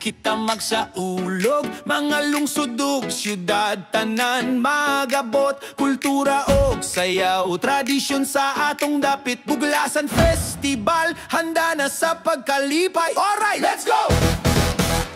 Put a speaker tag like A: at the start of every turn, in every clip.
A: kita magsaulog. Mga lungsodog, syudad, tanan, magabot. Kultura og sayaw, tradisyon sa atong dapit. Buglasan Festival, handa na sa pagkalipay. Alright, let's go!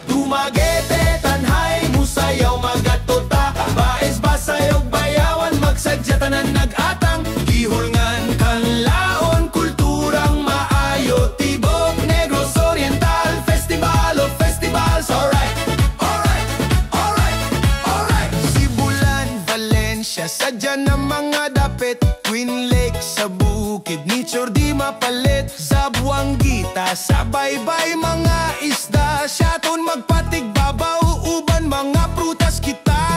A: Dumagete, tanhay, musayaw, magatota. Baes, basayog, bayawan, magsadya, tanan, nag-atang. Gihulngan, kanlaon, kulturang maayo. Tibok, Negros Oriental, Festival of Festivals. Alright, alright, alright, alright. Sibulan, Valencia, sadya na mga dapit. Twin Lake, sa bukid, nature di mapalit. Sa Buanguita, sa baybay, mga isda. Siyaton magpatig, babaw, uban, mga prutas kita.